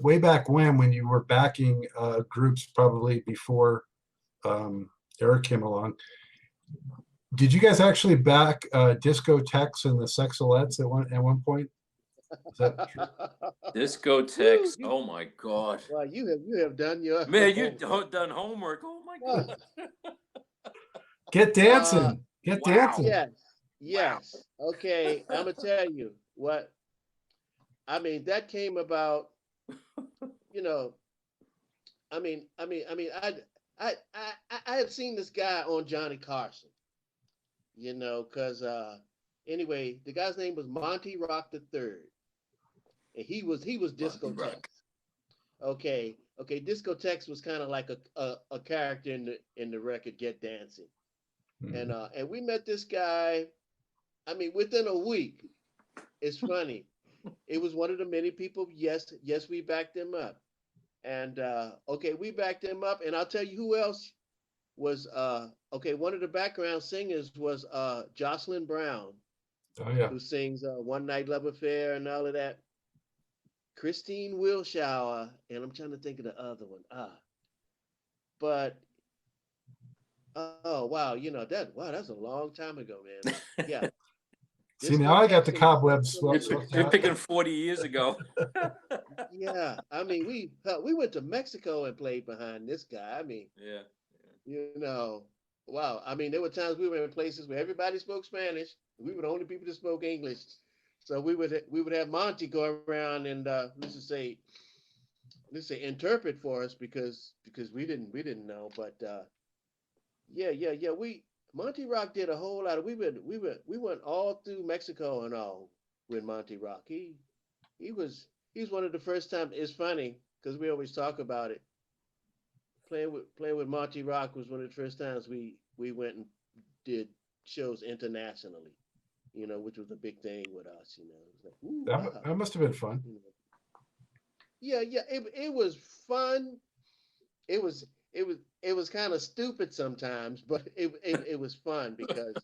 way back when you were backing groups, probably before Eric came along, did you guys actually back Discotheques and the Sexalettes at one point? Is that true? Discotheques. You, Oh my God. well, you have done your Man, you homework. done homework. Oh my Well, God. Get uh, dancing. Get Wow. dancing. yes, Wow. yes. Okay, I'm gonna tell you what. I mean, that came about. You know, I had seen this guy on Johnny Carson. Because anyway, the guy's name was Monty Rock the Third, and he was Monty Rock. Discotheques. Okay, Discotheques was kind of like a character in the record Get Dancing, Mhm. and we met this guy. I mean, within a week. It's funny. It was one of the many people. Yes, we backed him up, and okay, we backed him up, and I'll tell you who else was okay. One of the background singers was Jocelyn Brown, Oh yeah. who sings One Night Love Affair and all of that. Christine Wilshower, and I'm trying to think of the other one. But oh wow, that's a long time ago, man. But yeah, See, now I got the discotheques and cobwebs You're, swept you're out. picking 40 years ago. yeah. I mean, we went to Mexico and played behind this guy. I mean, Yeah. you know, wow. I mean, there were times we were in places where everybody spoke Spanish. We were the only people that spoke English. So we would have Monty go around and let's say interpret for us because we didn't know. But yeah. We Monty Rock did a whole lot of we went all through Mexico and all with Monty Rock. He was one of the first time. It's funny because we always talk about it. Playing with Monty Rock was one of the first times we went and did shows internationally. Which was a big thing with us. It was like, ooh, wow. That must have been fun. Yeah. It was fun. It was kind of stupid sometimes, but it was fun because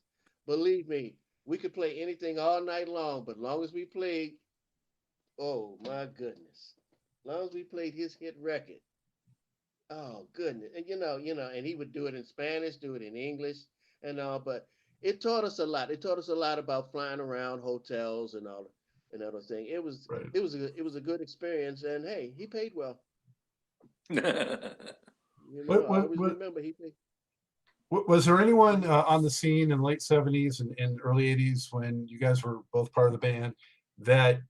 believe me, we could play anything all night long, but long as we played, oh my goodness, long as we played his hit record, oh goodness, and and he would do it in Spanish, do it in English, and all, but it taught us a lot. It taught us a lot about flying around hotels and other thing. It was Right. it was a good experience, and hey, he paid well. What, I what, always what, remember he paid. was there anyone on the scene in late 70s and early 80s when you guys were both part of the band that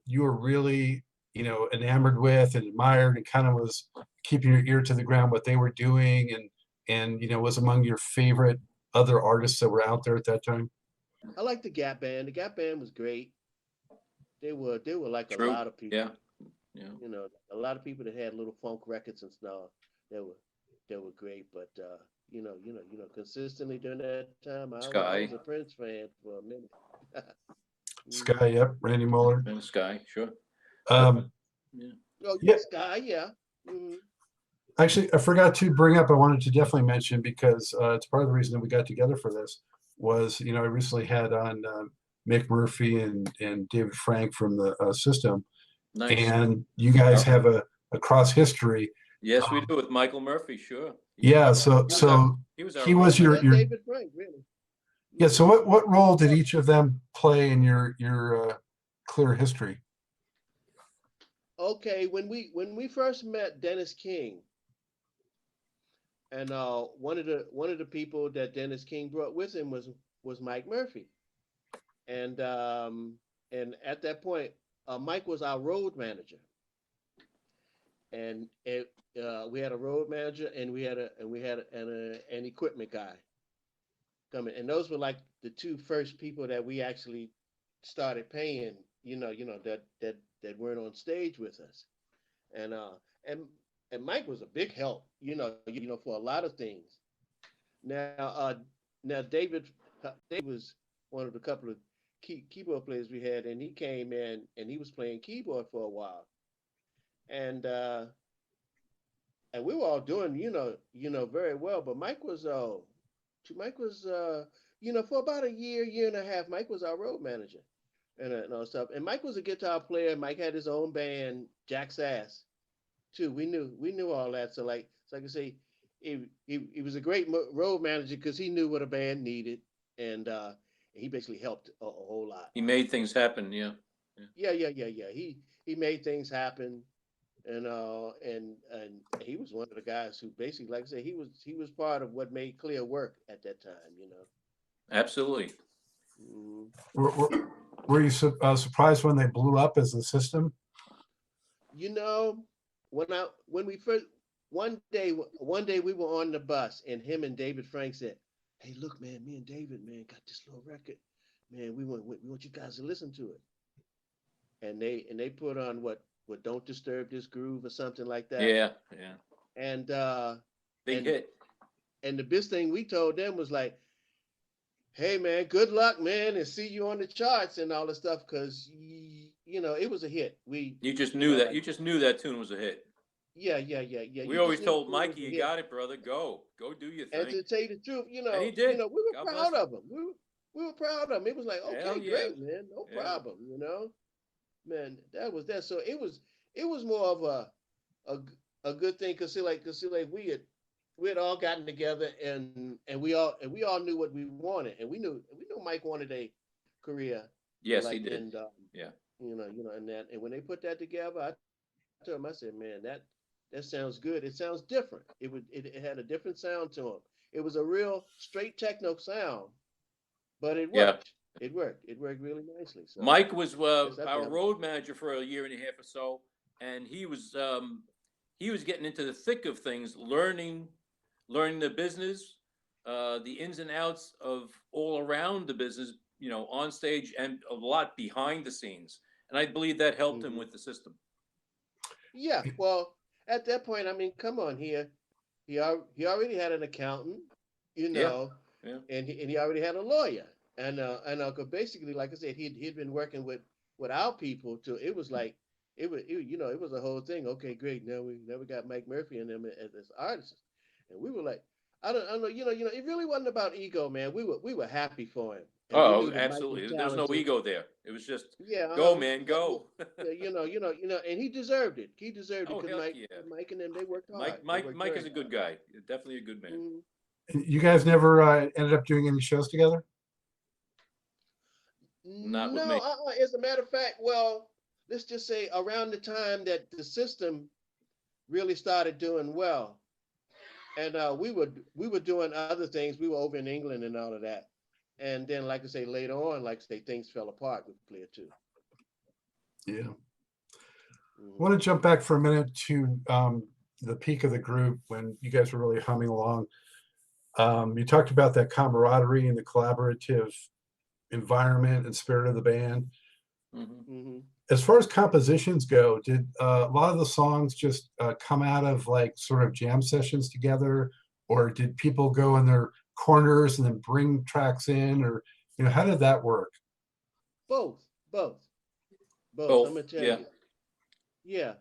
you were really, enamored with and admired and kind of was keeping your ear to the ground what they were doing and was among your favorite other artists that were out there at that time? I like the Gap Band. The Gap Band was great. They were like a True. lot of people. Yeah. Yeah. A lot of people that had little funk records and stuff. They were great. But consistently during that time, I was Sky. a Prince fan for a minute. Sky, yep, Randy Mueller. And Sky, sure. Um, Yeah. Oh yeah, yes, Guy. Yeah. Mhm. actually, I forgot to bring up, I wanted to definitely mention because it's part of the reason that we got together for this was, I recently had on Mick Murphy and David Frank from the system, Nice. and you guys have a cross history. Yes, we do with Michael Murphy, sure. Yeah, so He was our he was roadie. your And David Frank, really. yeah. So what role did each of them play in your Kleeer history? Okay, when we first met Dennis King, and one of the people that Dennis King brought with him was Mike Murphy, and at that point, Mike was our road manager, and we had a road manager, and an equipment guy coming, and those were like the two first people that we actually started paying, that weren't on stage with us, and and and Mike was a big help, for a lot of things. Now, now David was one of the couple of keyboard players we had, and he came in and he was playing keyboard for a while, and we were all doing, very well. But Mike was, for about a year and a half, Mike was our road manager, and all stuff. And Mike was a guitar player. Mike had his own band, Jack Sass, too. We knew all that. So like I say, he was a great road manager because he knew what a band needed, and he basically helped a whole lot. He made things happen. Yeah. Yeah. He made things happen, and he was one of the guys who basically, like I said, he was part of what made Kleeer work at that time. Absolutely. Mm. Were you surprised when they blew up as a system? When we first one day we were on the bus and him and David Frank said, "Hey, look, man, me and David, man, got this little record, man. We want you guys to listen to it." And they put on what "Don't Disturb This Groove" or something like that. Yeah. And Big hit. And the best thing we told them was like, "Hey, man, good luck, man, and see you on the charts and all this stuff," because it was a hit. You just knew that. You just knew that tune was a hit. Yeah. We always told Mikey, "You got it, brother. Go do your thing." And to tell you the truth, And he did. we were God proud bless of him. We were proud of him. It was like, Hell okay, yeah. great, man, no Yeah. problem. Man, that was that. So it was more of a good thing because we had all gotten together and we all knew what we wanted, and we knew Mike wanted a career. Yes, he did. And Yeah. and when they put that together, I told him, I said, man, that sounds good. It sounds different. It had a different sound to him. It was a real straight techno sound, but it worked. Yeah. It worked really nicely. So Mike was yes, our road manager for a year and a half or so, and he was getting into the thick of things, learning the business, the ins and outs of all around the business, on stage and a lot behind the scenes. And I believe that helped him with the system. Yeah, well, at that point, I mean, come on here. He already had an accountant, Yeah. and he already had a lawyer, and basically, like I said, he'd been working with our people too. It was like it was a whole thing. Okay, great. Now we got Mike Murphy and them as artists, and we were like, I don't know, it really wasn't about ego, man. We were happy for him. And we knew that Mike was absolutely. There's no talented. ego there. It was just Yeah, go, man, go. And he deserved it. He deserved it Oh, because heck yeah. Mike and them, they worked hard. Mike is a good guy. Definitely a good man. Mm-hmm. You guys never ended up doing any shows together? Not with me. As a matter of fact, well, let's just say around the time that the system really started doing well, and we were doing other things. We were over in England and all of that, and then, like I say, later on, like I say, things fell apart with Kleeer too. Yeah. Mm-hmm. I want to jump back for a minute to the peak of the group when you guys were really humming along. You talked about that camaraderie and the collaborative environment and spirit of the band. Mm-hmm. Mm-hmm. As far as compositions go, did a lot of the songs just come out of like sort of jam sessions together, or did people go in their corners and then bring tracks in, or how did that work? Both. I'm gonna tell you. Yeah,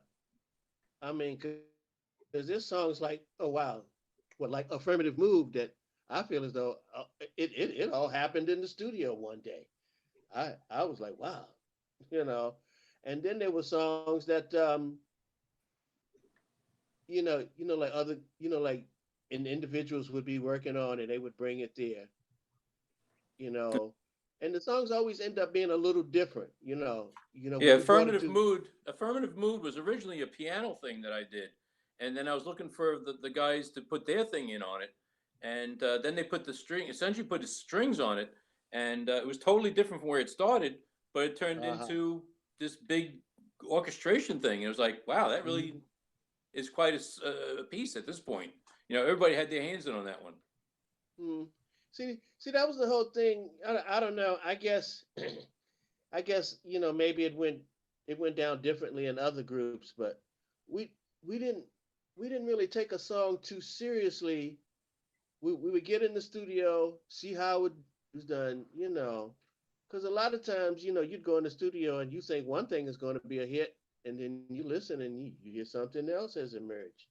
I mean, because there's songs like, oh wow, like Affirmative Move that I feel as though it all happened in the studio one day. I was like, wow, and then there were songs that like other like individuals would be working on and they would bring it there, and the songs always end up being a little different, Yeah, Affirmative Mood was originally a piano thing that I did, and then I was looking for the guys to put their thing in on it, and then they put essentially put the strings on it, and it was totally different from where it started, but it turned into this big orchestration thing. It was like, wow, that really is quite a piece at this point. Everybody had their hands in on that one. Mm. See, that was the whole thing. I don't know. I guess, maybe it went down differently in other groups, but we didn't really take a song too seriously. We would get in the studio, see how it was done, because a lot of times, you'd go in the studio and you think one thing is going to be a hit, and then you listen and you hear something else has emerged.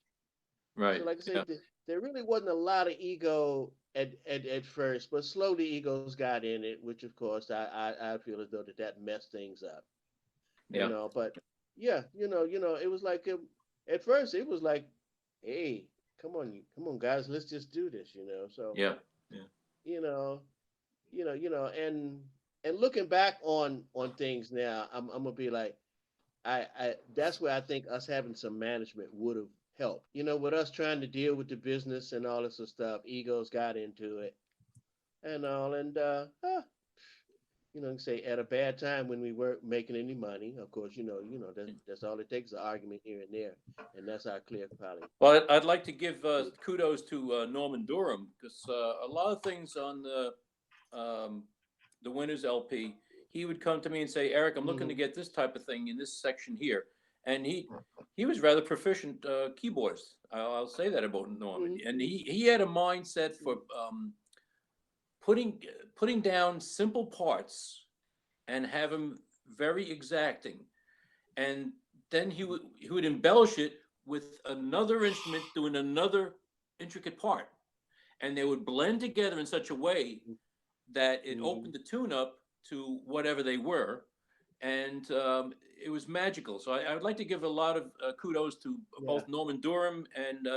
Right. So like I said, there really wasn't a lot of ego at first, but slowly egos got in it, which of course I feel as though that messed things up, you Yeah. know. But yeah, it was like at first it was like, hey, come on, guys, let's just do this, you know. So Yeah. Yeah. you know, and looking back on things now, I'm gonna be like, I that's where I think us having some management would have helped. You know, with us trying to deal with the business and all this sort of stuff, egos got into it and all, and say at a bad time when we weren't making any money. Of course, that's all it takes, an argument here and there, and that's our Kleeer probably. Well, I'd like to give kudos to Norman Durham, because a lot of things on the Winners LP, he would come to me and say, Eric, I'm looking to get this type of thing in this section here. And he was rather proficient keyboardist. I'll say that about Norman. And he had a mindset for putting down simple parts and have them very exacting. And then he would embellish it with another instrument doing another intricate part. And they would blend together in such a way that it opened the tune up to whatever they were. And it was magical. So I would like to give a lot of kudos to both Norman Durham and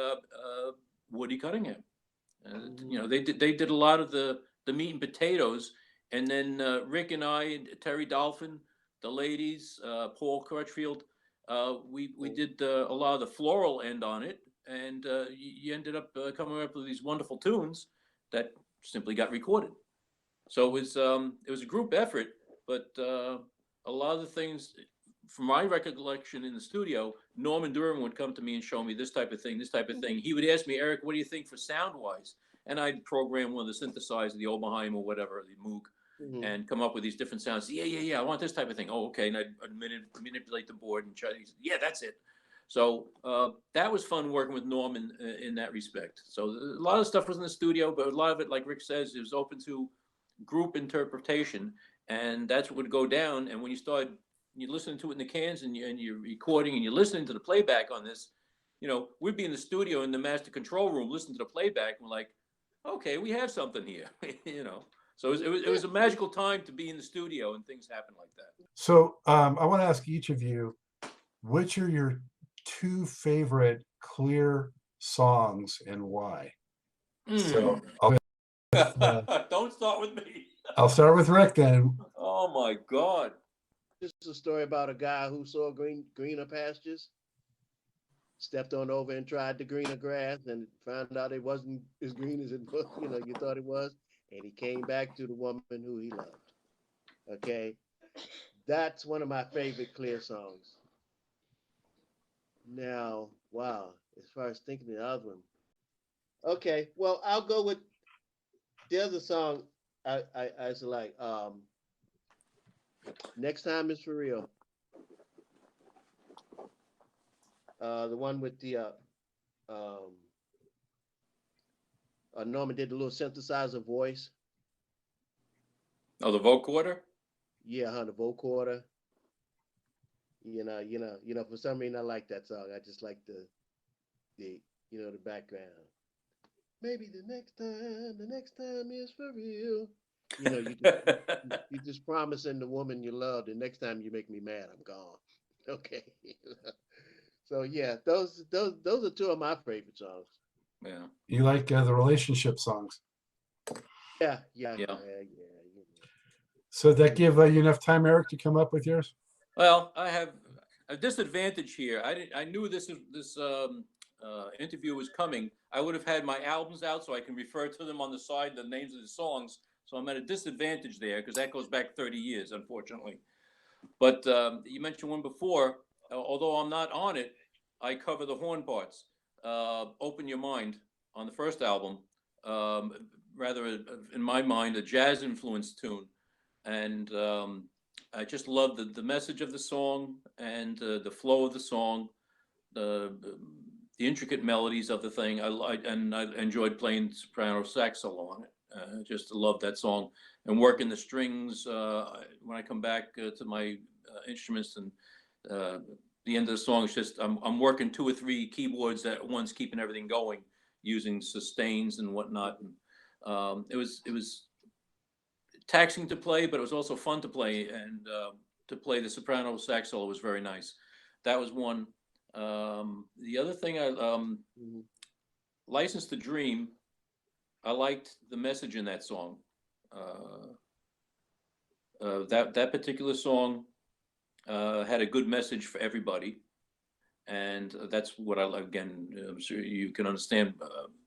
Woody Cunningham. They did a lot of the meat and potatoes. And then Rick and I, Terry Dolphin, the ladies, Paul Crutchfield, we did a lot of the floral end on it. And you ended up coming up with these wonderful tunes that simply got recorded. So it was a group effort, but a lot of the things, from my recollection in the studio, Norman Durham would come to me and show me this type of thing, this type of thing. He would ask me, Eric, what do you think for sound-wise? And I'd program one of the synthesizers, the Oberheim or whatever, the Moog, and come up with these different sounds. Yeah, I want this type of thing. Oh, okay. And I'd manipulate the board and try to, yeah, that's it. So that was fun working with Norman in that respect. So a lot of stuff was in the studio, but a lot of it, like Rick says, it was open to group interpretation, and that's what would go down. And when you listen to it in the cans and you're recording and you're listening to the playback on this, we'd be in the studio in the master control room listening to the playback, and we're like, okay, we have something here. So it was a magical time to be in the studio, and things happen like that. So I want to ask each of you, which are your two favorite Kleeer songs and why? So don't start with me. I'll start with Rick then. Oh my God. This is a story about a guy who saw greener pastures, stepped on over and tried the greener grass, and found out it wasn't as green as it was, you thought it was, and he came back to the woman who he loved. Okay, that's one of my favorite Kleeer songs. Now, wow, as far as thinking of the other one, okay, well, I'll go with the other song. I like Next Time Is For Real. The one with the Norman did the little synthesizer voice. Oh, the vocoder? Yeah, the vocoder. For some reason I like that song. I just like the background. Maybe the next time is for real. You just promising the woman you love, the next time you make me mad, I'm gone. Okay. So yeah, those are two of my favorite songs. Yeah. You like the relationship songs? Yeah. So that give you enough time, Eric, to come up with yours? Well, I have a disadvantage here. I knew this interview was coming. I would have had my albums out so I can refer to them on the side, the names of the songs. So I'm at a disadvantage there because that goes back 30 years, unfortunately. But you mentioned one before. Although I'm not on it, I cover the horn parts. Open Your Mind on the first album, rather, in my mind, a jazz influenced tune. And I just love the message of the song and the flow of the song, the intricate melodies of the thing. I enjoyed playing soprano sax solo on it. Just love that song and working the strings when I come back to my instruments, and the end of the song is just I'm working 2 or 3 keyboards at once, keeping everything going. using sustains and whatnot. And it was taxing to play, but it was also fun to play. And to play the soprano sax solo was very nice. That was one. The other thing, License to Dream, I liked the message in that song. That particular song had a good message for everybody. And that's what again, I'm sure you can understand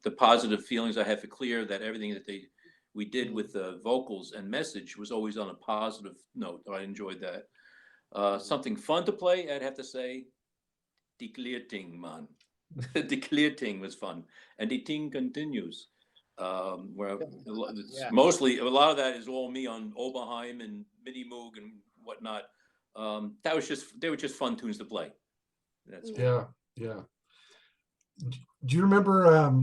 the positive feelings I have for Kleeer, that everything that we did with the vocals and message was always on a positive note. I enjoyed that. Something fun to play, I'd have to say, Reconnecting, man. Reconnecting was fun. And the ting continues. Where it's mostly, a lot of that is all me on Oberheim and Mini Moog and whatnot. They were just fun tunes to play. That's yeah. Do you remember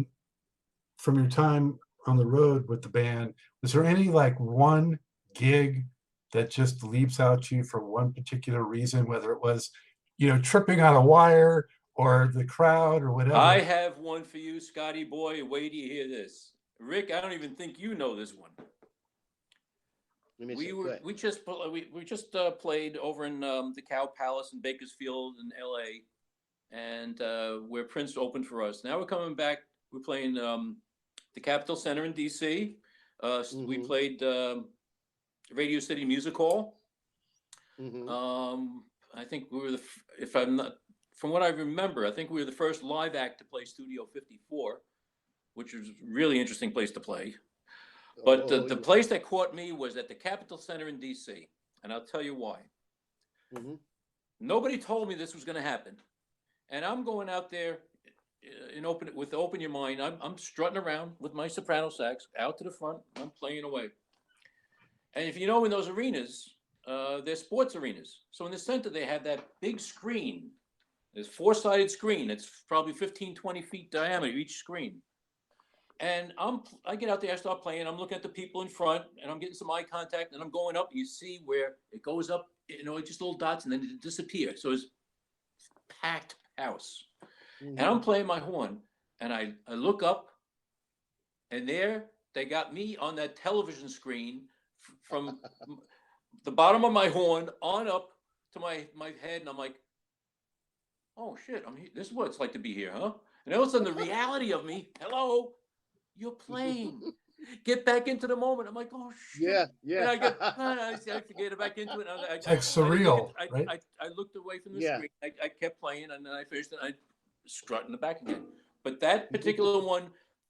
from your time on the road with the band, was there any like one gig that just leaps out to you for one particular reason, whether it was, tripping on a wire or the crowd or whatever? I have one for you, Scotty boy. Wait till you hear this. Rick, I don't even think you know this one. We just played over in the Cow Palace in Bakersfield in LA, and where Prince opened for us. Now we're coming back. We're playing the Capitol Center in DC. We played Radio City Music Hall. I think we were if I'm not, from what I remember, I think we were the first live act to play Studio 54, which was a really interesting place to play. But the place that caught me was at the Capitol Center in DC, and I'll tell you why. Nobody told me this was going to happen, and I'm going out there Open Your Mind. I'm strutting around with my soprano sax out to the front. I'm playing away, and if you know, in those arenas, they're sports arenas. So in the center, they have that big screen. There's four-sided screen. It's probably 15, 20 feet diameter, each screen. And I get out there, I start playing. I'm looking at the people in front, and I'm getting some eye contact, and I'm going up. You see where it goes up, just little dots, and then it disappears. So it's packed house. And I'm playing my horn, and I look up, and there they got me on that television screen from the bottom of my horn on up to my head, and I'm like, oh shit, this is what it's like to be here, huh? And all of a sudden the reality of me, hello, you're playing. Get back into the moment. I'm like, oh shit. Yeah. And I forget back into it. It's like surreal, right? I looked away from the screen. I kept playing, and then I finished, and I strut in the back again. But that particular one,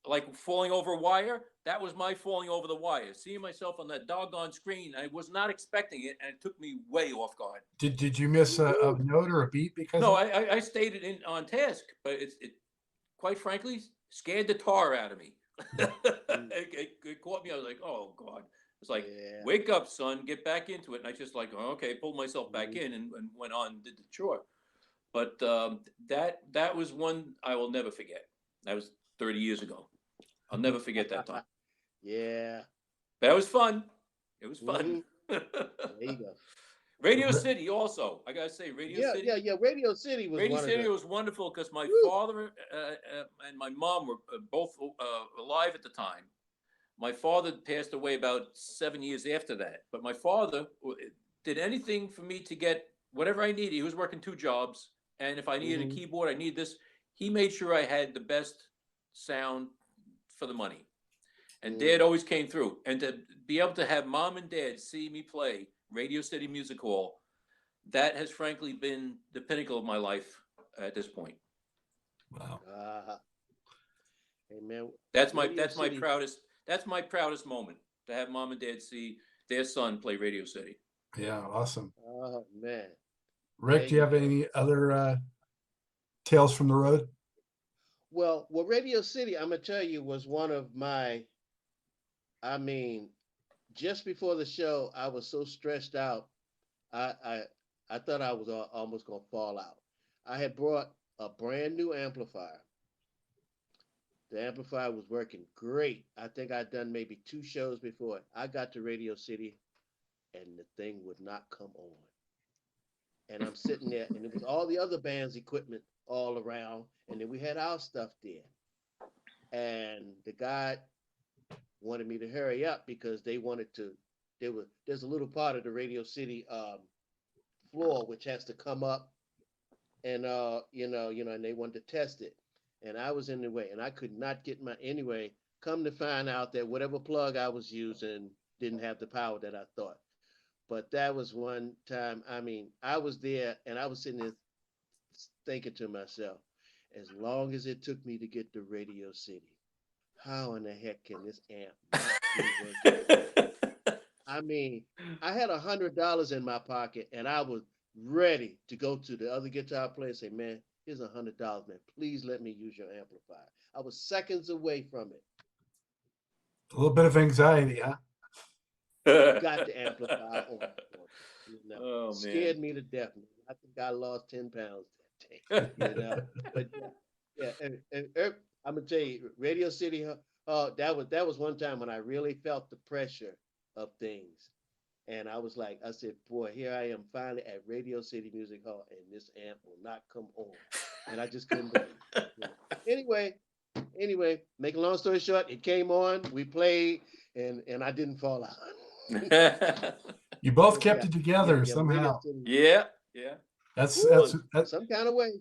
like falling over a wire, that was my falling over the wire. Seeing myself on that doggone screen, I was not expecting it, and it took me way off guard. Did you miss a note or a beat because? No, I stayed on task, but it quite frankly scared the tar out of me. It caught me. I was like, oh God. It's like, wake up, son, get back into it. And I just like, oh, okay, pulled myself back in and went on and did the chore. But that was one I will never forget. That was 30 years ago. I'll never forget that time. Yeah. That was fun. It was fun. There you go. Radio City also. I gotta say, Radio City. Yeah. Radio City was wonderful because my father and my mom were both alive at the time. My father passed away about 7 years after that. But my father did anything for me to get whatever I needed. He was working 2 jobs, and if I needed a keyboard, I need this. He made sure I had the best sound for the money. And Dad always came through. And to be able to have Mom and Dad see me play Radio City Music Hall, that has frankly been the pinnacle of my life at this point. Wow. Hey man, that's my proudest moment, to have Mom and Dad see their son play Radio City. Yeah, awesome. Oh man. Rick, do you have any other tales from the road? Well, Radio City, I'm gonna tell you, was one of my, just before the show, I was so stressed out, I thought I was almost gonna fall out. I had brought a brand new amplifier. The amplifier was working great. I think I'd done maybe 2 shows before. I got to Radio City, and the thing would not come on. And I'm sitting there, and it was all the other band's equipment all around, and then we had our stuff there. and the guy wanted me to hurry up because they wanted to. There's a little part of the Radio City floor which has to come up, and and they wanted to test it, and I was in the way, and I could not get my anyway. Come to find out that whatever plug I was using didn't have the power that I thought. But that was one time. I mean, I was there, and I was sitting there thinking to myself, as long as it took me to get to Radio City, how in the heck can this amp not be working? I mean, I had $100 in my pocket, and I was ready to go to the other guitar player and say, "Man, here's $100, man. Please let me use your amplifier." I was seconds away from it. A little bit of anxiety, huh? Got the amplifier on. Oh, Scared man. me to death. Man. I think I lost 10 pounds that day. But yeah, and I'm gonna tell you, Radio City. That was one time when I really felt the pressure of things. And I was like, I said, boy, here I am finally at Radio City Music Hall, and this amp will not come on. And I just couldn't believe it. Anyway, make a long story short, it came on, we played, and I didn't fall out. You both kept it together somehow. Yeah. That's some kind of way.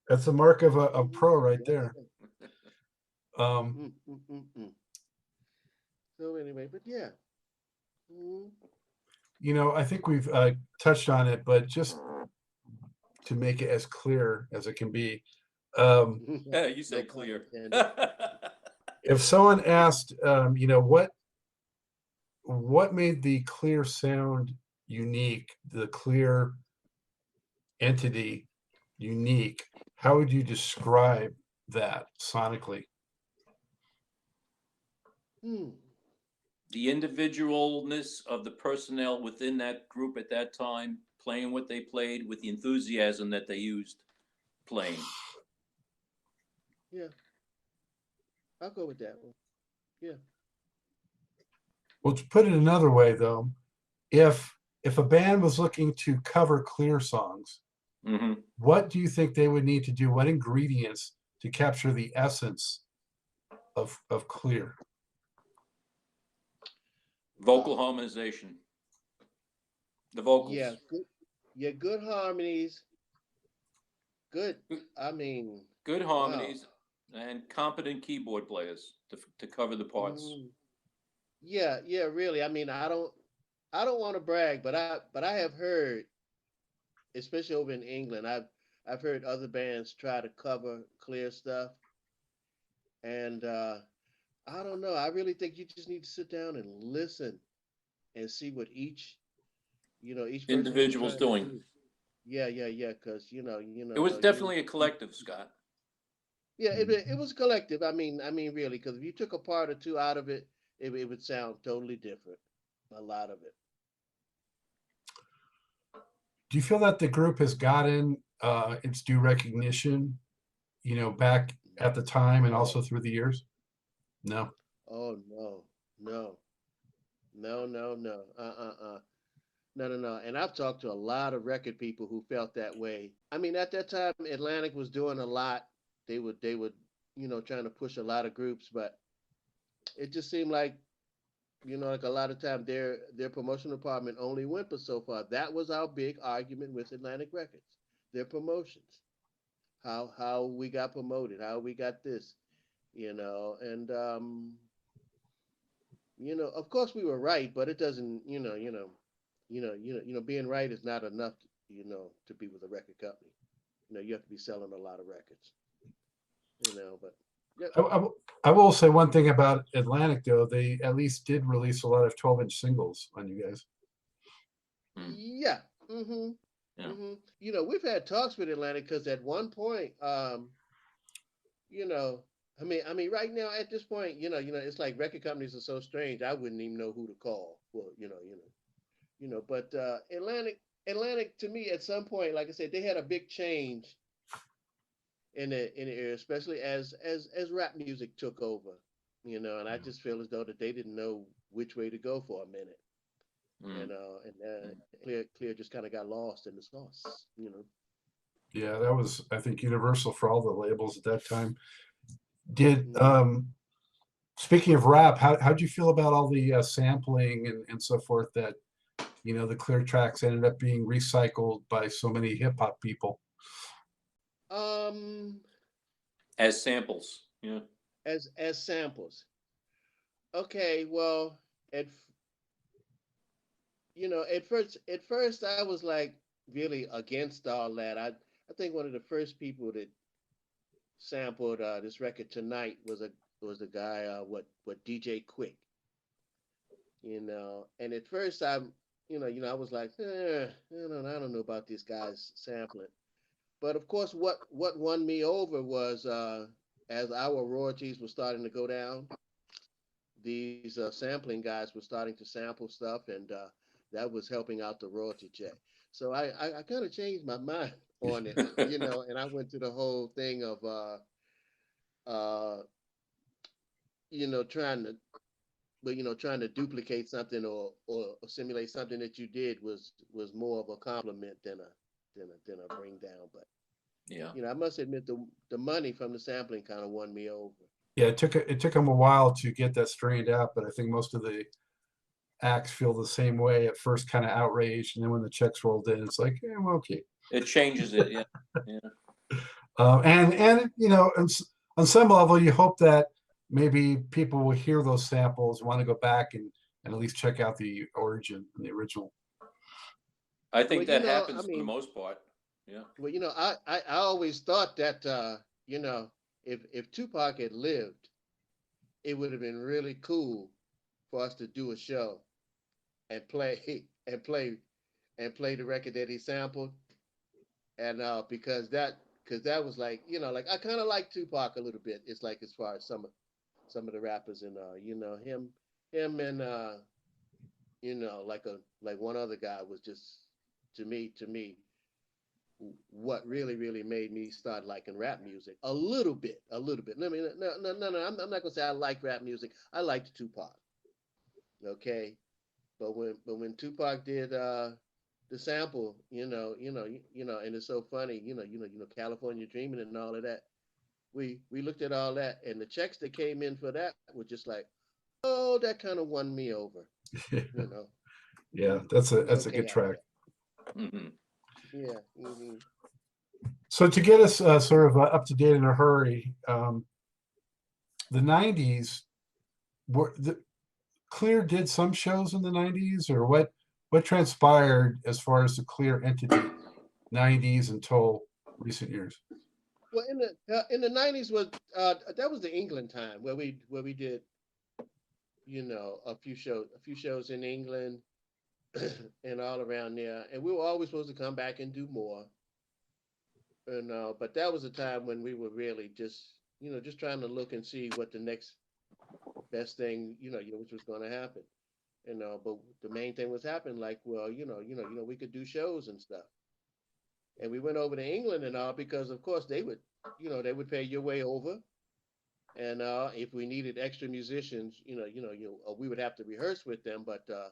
That's the mark of a pro right there. So anyway, but yeah. I think we've touched on it, but just to make it as clear as it can be. You say clear. If someone asked, what made the Kleeer sound unique, the Kleeer entity unique, how would you describe that sonically? The individualness of the personnel within that group at that time, playing what they played with the enthusiasm that they used playing. Yeah, I'll go with that one. Yeah. Well, to put it another way, though, if a band was looking to cover Kleeer songs, what do you think they would need to do? What ingredients to capture the essence of Kleeer? Vocal harmonization. The vocals. Yeah, good harmonies. Good harmonies and competent keyboard players to cover the parts. Yeah, really. I mean, I don't want to brag, but I have heard, especially over in England, I've heard other bands try to cover Kleeer stuff, and I don't know. I really think you just need to sit down and listen and see what each individual's doing. Yeah, because it was definitely a collective, Scott. Yeah, it was collective. I mean, really, because if you took a part or two out of it, it would sound totally different. A lot of it. Do you feel that the group has gotten its due recognition, back at the time and also through the years? No. Oh no. No. No. And I've talked to a lot of record people who felt that way. I mean, at that time, Atlantic was doing a lot. They would, trying to push a lot of groups, but it just seemed like, like a lot of time their promotion department only went but so far. That was our big argument with Atlantic Records, their promotions, how we got promoted, how we got this, and of course we were right, but it doesn't, being right is not enough, to be with a record company. You have to be selling a lot of records, but. Yeah. I will say one thing about Atlantic, though. They at least did release a lot of 12-inch singles on you guys. Yeah. We've had talks with Atlantic because at one point, I mean, right now at this point, it's like record companies are so strange. I wouldn't even know who to call. Well, but Atlantic to me at some point, like I said, they had a big change in the era, especially as rap music took over, and I just feel as though that they didn't know which way to go for a minute, and Kleeer just kind of got lost in the sauce, Yeah, that was, I think, universal for all the labels at that time. Did speaking of rap, how'd you feel about all the sampling and so forth that, you know, the Kleeer tracks ended up being recycled by so many hip hop people? Um, As samples, yeah. as samples. Okay, well, at at first I was like really against all that. I think one of the first people that sampled this record tonight was a guy what DJ Quick, and at first I was like, I don't know about these guys sampling. But of course, what won me over was as our royalties were starting to go down, these sampling guys were starting to sample stuff, and that was helping out the royalty check. So I kind of changed my mind on it, and I went to the whole thing of uh, trying to, but trying to duplicate something or simulate something that you did was more of a compliment than a bring down. But Yeah. I must admit the money from the sampling kind of won me over. Yeah, it took them a while to get that straightened out, but I think most of the acts feel the same way. At first, kind of outraged, and then when the checks rolled in, it's like, yeah, well, okay. It changes it, yeah. Yeah. And you know, on some level, you hope that maybe people will hear those samples, want to go back and at least check out the origin, the original. I think Well, that I happens for the mean, most part. Yeah. well, I always thought that if Tupac had lived, it would have been really cool for us to do a show and play and play play the record that he sampled, and because that was like like I kind of like Tupac a little bit. It's like as far as some of the rappers and him and like one other guy was just to me what really made me start liking rap music a little bit. I mean, no. I'm not gonna say I like rap music. I liked Tupac, okay, but when Tupac did the sample, and it's so funny, California Dreaming and all of that. We looked at all that, and the checks that came in for that were just like, oh, that kind of won me over, you know. Yeah, It was that's a good okay after track. that. Hmm. Yeah. Hmm. So to get us sort of up to date in a hurry, the '90s were the Kleeer did some shows in the '90s, or what transpired as far as the Kleeer entity '90s until recent years? Well, in the '90s was that was the England time where we did a few shows in England and all around there, and we were always supposed to come back and do more. And but that was a time when we were really just trying to look and see what the next best thing which was going to happen. But the main thing was happening like, well, we could do shows and stuff. And we went over to England and all because of course they would pay your way over. And if we needed extra musicians, we would have to rehearse with them. But a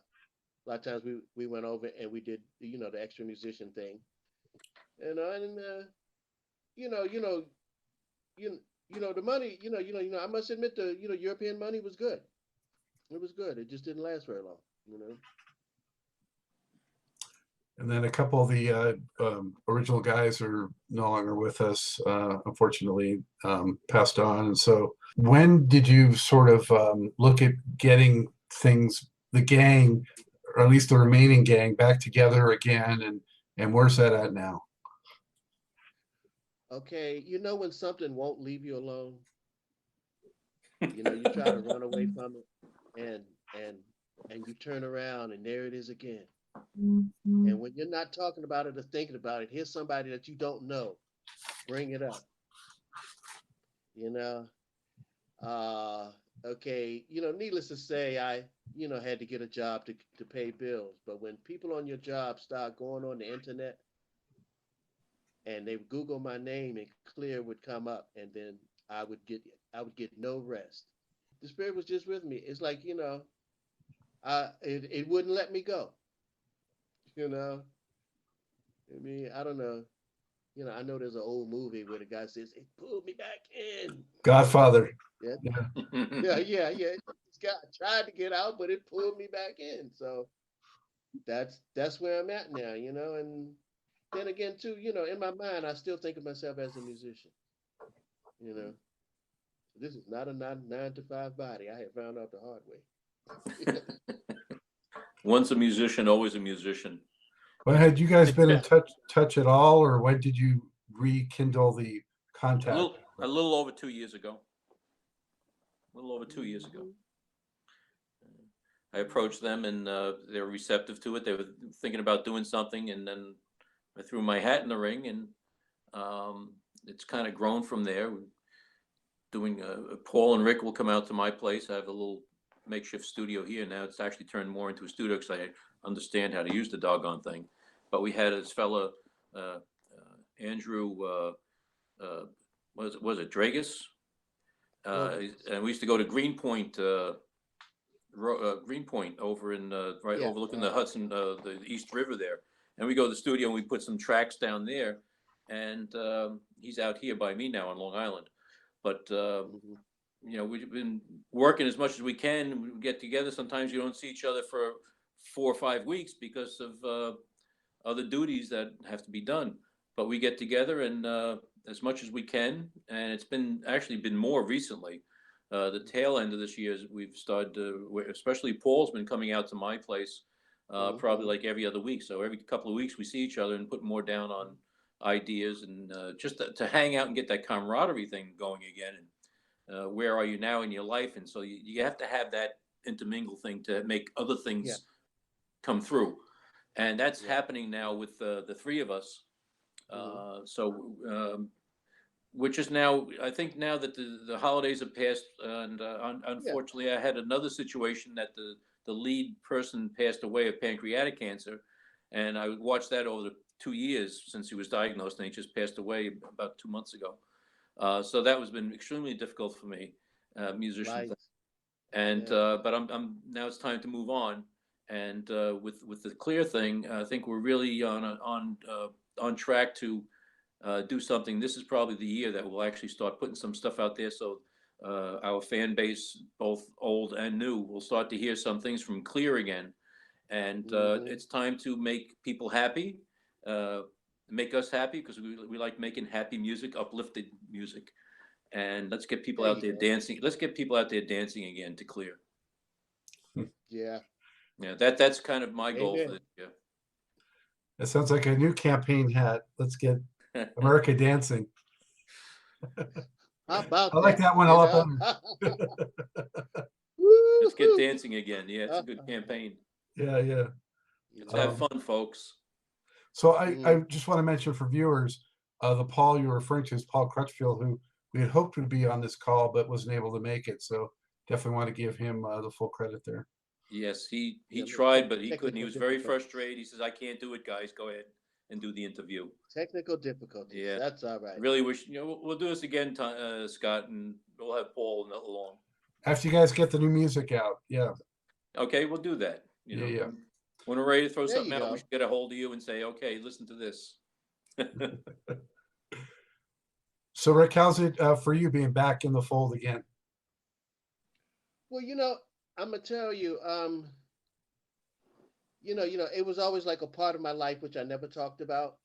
lot of times we went over and we did the extra musician thing. And you know you know the money, I must admit the European money was good. It was good. It just didn't last very long. And then a couple of the original guys are no longer with us, unfortunately, passed on. And so, when did you sort of look at getting the gang, or at least the remaining gang, back together again? And where's that at now? Okay, when something won't leave you alone, you try to run away from it, and and you turn around and there it is again. And when you're not talking about it or thinking about it, here's somebody that you don't know. Bring it up. You know. Uh, okay. Needless to say, I had to get a job to pay bills. But when people on your job start going on the internet and they Google my name and Kleeer would come up, and then I would get I would get no rest. The spirit was just with me. It's like it wouldn't let me go. You know. I mean, I don't know. You know, I know there's an old movie where the guy says, "It pulled me back in." Godfather. Yeah, Yeah. yeah. This guy tried to get out, but it pulled me back in. So that's where I'm at now, you know. And then again, too, you know, in my mind, I still think of myself as a musician. You know, this is not a 9 to 5 body. I had found out the hard way. Once a musician, always a musician. Well, had you guys been in touch at all, or when did you rekindle the contact? A little over 2 years ago. A little over 2 years ago. I approached them and they were receptive to it. They were thinking about doing something, and then I threw my hat in the ring, and it's kind of grown from there. Doing Paul and Rick will come out to my place. I have a little makeshift studio here now. It's actually turned more into a studio because I understand how to use the doggone thing. But we had this fella, Andrew, was it Dragus? And we used to go to Greenpoint, Greenpoint over in right overlooking the Hudson, the East River there. And we go to the studio and we put some tracks down there. And he's out here by me now on Long Island. But you know, we've been working as much as we can. We get together. Sometimes you don't see each other for 4 or 5 weeks because of other duties that have to be done. But we get together and as much as we can. And it's been actually been more recently. The tail end of this year, we've started to, especially Paul's been coming out to my place probably like every other week. So every couple of weeks we see each other and put more down on ideas and just to hang out and get that camaraderie thing going again. And where are you now in your life? And so you have to have that intermingle thing to make other things come through. And that's happening now with the three of us. Which is now, I think now that the holidays have passed, and unfortunately I had another situation that the lead person passed away of pancreatic cancer. And I watched that over the 2 years since he was diagnosed, and he just passed away about 2 months ago. So that has been extremely difficult for me, musician. Right. And but I'm now it's time to move on. And with the Kleeer thing, I think we're really on track to do something. This is probably the year that we'll actually start putting some stuff out there. So our fan base, both old and new, will start to hear some things from Kleeer again. And it's time to make people happy, make us happy, because we like making happy music, uplifted music. And let's get people out there dancing. Let's get people out there dancing again to Kleeer. Yeah. Yeah, that's kind of my goal for this year. That sounds like a new campaign hat. Let's get America dancing. How about I like that one a lot better. Let's get dancing again. Yeah, it's a good campaign. Yeah. Let's have fun, folks. So I just want to mention for viewers, the Paul you're referring to is Paul Crutchfield, who we had hoped would be on this call but wasn't able to make it. So definitely want to give him the full credit there. Yes, he tried, but he couldn't. He was very frustrated. He says, "I can't do it, guys. Go ahead and do the interview." Technical difficulties. Yeah, that's all right. I really wish we'll do this again, Scott, and we'll have Paul along. After you guys get the new music out, yeah. Okay, we'll do that. Yeah. When we're ready to throw something out, we should get a hold of you and say, "Okay, listen to this." So, Rick, how's it for you being back in the fold again? Well, I'm gonna tell you, it was always like a part of my life which I never talked about,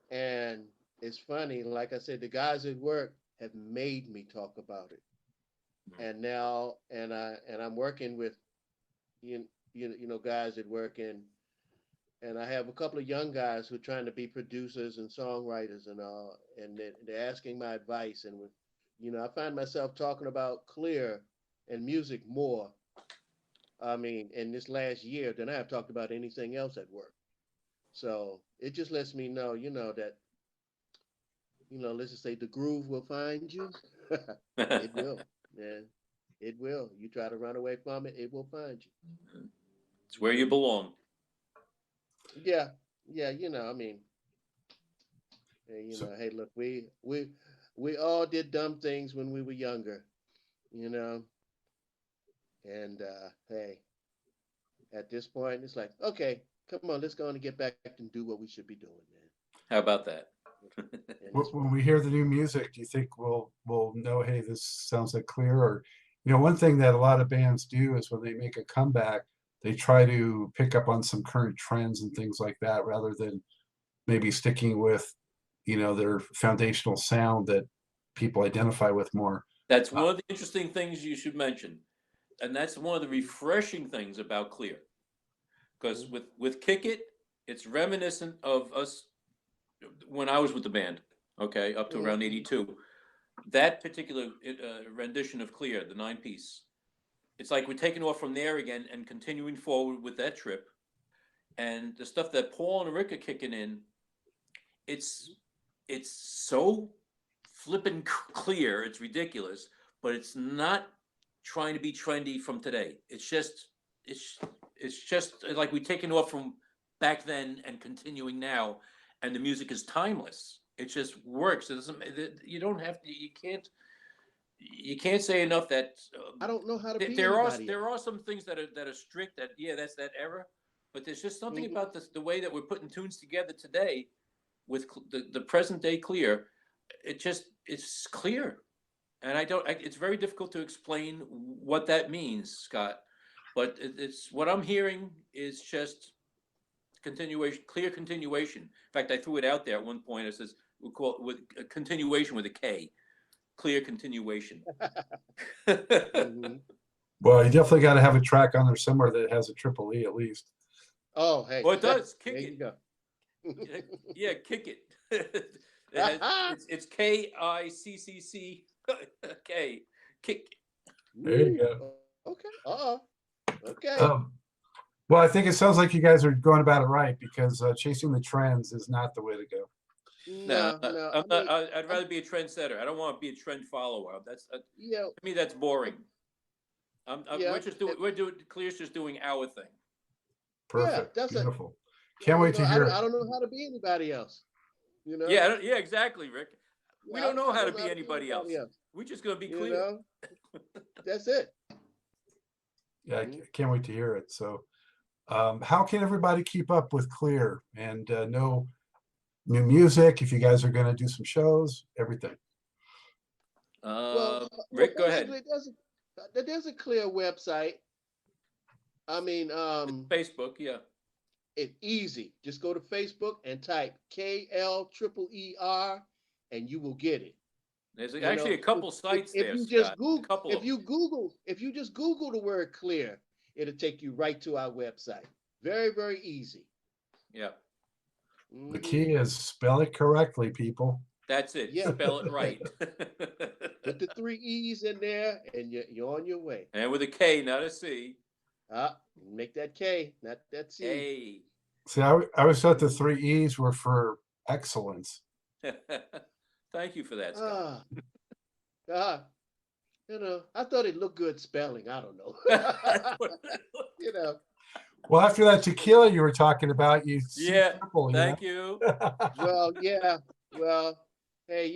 and it's funny. Like I said, the guys at work have made me talk about it, and now, I'm working with, guys at work, and I have a couple of young guys who are trying to be producers and songwriters and all, and they're asking my advice, and I find myself talking about Kleeer and music more, in this last year than I have talked about anything else at work. So it just lets me know, that, let's just say the groove will find you. It will, man. It will. You try to run away from it, it will find you. It's where you belong. Yeah. Hey, look, we all did dumb things when we were younger, and hey, at this point, it's like, okay, come on, let's go on and get back and do what we should be doing, man. How about that? When we hear the new music, do you think we'll know, hey, this sounds like Kleeer? Or, one thing that a lot of bands do is when they make a comeback, they try to pick up on some current trends and things like that, rather than maybe sticking with, their foundational sound that people identify with more. That's one of the interesting things you should mention. And that's one of the refreshing things about Kleeer. Because with Kick It, it's reminiscent of us when I was with the band, okay, up to around 82. That particular rendition of Kleeer, the 9-piece, it's like we're taking off from there again and continuing forward with that trip. And the stuff that Paul and Rick are kicking in, it's so flippin' clear, it's ridiculous, but it's not trying to be trendy from today. It's just like we're taking off from back then and continuing now, and the music is timeless. It just works. It doesn't. You don't have to. You can't say enough that I don't know how to be there anybody are else. some things that are strict. That that's that era, but there's just something about the way that we're putting tunes together today with the present day Kleeer. It's clear, and it's very difficult to explain what that means, Scott. But it's what I'm hearing is just continuation, clear continuation. In fact, I threw it out there at one point. It says we'll call it with a continuation with a K, clear continuation. Well, you definitely got to have a track on there somewhere that has a triple E at least. Oh, hey. Well, it does. Kick there it. You go. Yeah, kick it. It's KICCC. K. Kick. There you go. Okay. Okay. Well, I think it sounds like you guys are going about it right, because chasing the trends is not the way to go. No. I'd rather be a trendsetter. I don't want to be a trend follower. To me, that's boring. Kleer's just doing our thing. Perfect. Yeah, Beautiful. Can't wait to hear it. I don't know how to be anybody else. Yeah, exactly, Rick. We don't know how to be anybody else. We're just going to be Kleeer. That's it. Yeah, I can't wait to hear it. So, how can everybody keep up with Kleeer and know new music? If you guys are going to do some shows, everything. Rick, go ahead. There's a Kleeer website. I mean, Facebook, yeah. It's easy. Just go to Facebook and type KLEER, and you will get it. There's actually a couple sites there. If you just Google the word Kleeer, it'll take you right to our website. Very, very easy. Yeah. The key is spell it correctly, people. That's it. Yeah. Spell it right. Put the 3 E's in there, and you're on your way. And with a K, not a C. Make that K, not that C. A. See, I always thought the 3 E's were for excellence. Thank you for that, Scott. I thought it looked good spelling. I don't know. Well, after that tequila you were talking about, thank you. Well, yeah. Well, hey,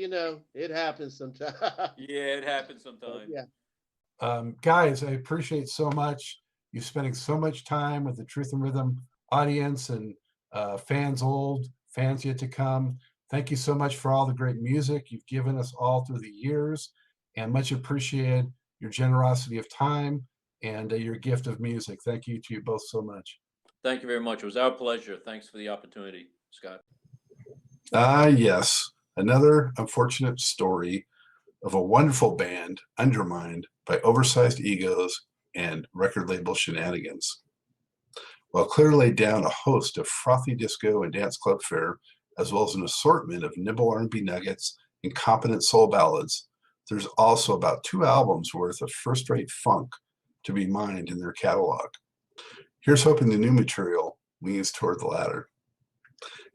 it happens sometimes. Yeah, it happens sometimes. Yeah. Guys, I appreciate so much you spending so much time with the Truth and Rhythm audience and fans old, fans yet to come. Thank you so much for all the great music you've given us all through the years, and much appreciated your generosity of time and your gift of music. Thank you to you both so much. Thank you very much. It was our pleasure. Thanks for the opportunity, Scott. Yes. Another unfortunate story of a wonderful band undermined by oversized egos and record label shenanigans. While Kleeer laid down a host of frothy disco and dance club fare, as well as an assortment of nimble R&B nuggets and competent soul ballads, there's also about 2 albums worth of first-rate funk to be mined in their catalog. Here's hoping the new material leans toward the latter.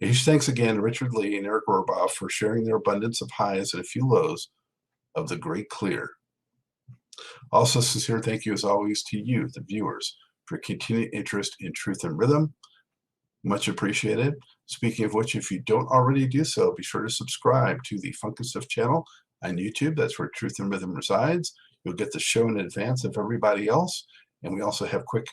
A huge thanks again to Richard Lee and Eric Rohrbaugh for sharing their abundance of highs and a few lows of the great Kleeer. Also, sincere thank you as always to you, the viewers, for continued interest in Truth and Rhythm. Much appreciated. Speaking of which, if you don't already do so, be sure to subscribe to the Funk and Stuff channel on YouTube. That's where Truth and Rhythm resides. You'll get the show in advance of everybody else. And we also have quick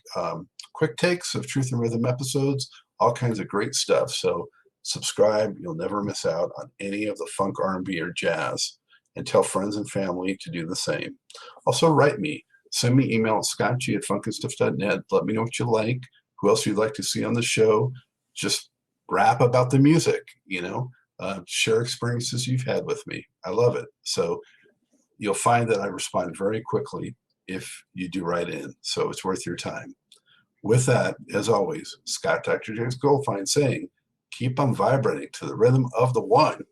takes of Truth and Rhythm episodes, all kinds of great stuff. So Subscribe. You'll never miss out on any of the funk, R&B, or jazz. And tell friends and family to do the same. Also, write me. Send me email at scottg@funkandstuff.net. Let me know what you like, who else you'd like to see on the show. Just rap about the music, share experiences you've had with me. I love it. So you'll find that I respond very quickly if you do write in. So it's worth your time. With that, as always, Scott Dr. James Goldfine saying, keep on vibrating to the rhythm of the one.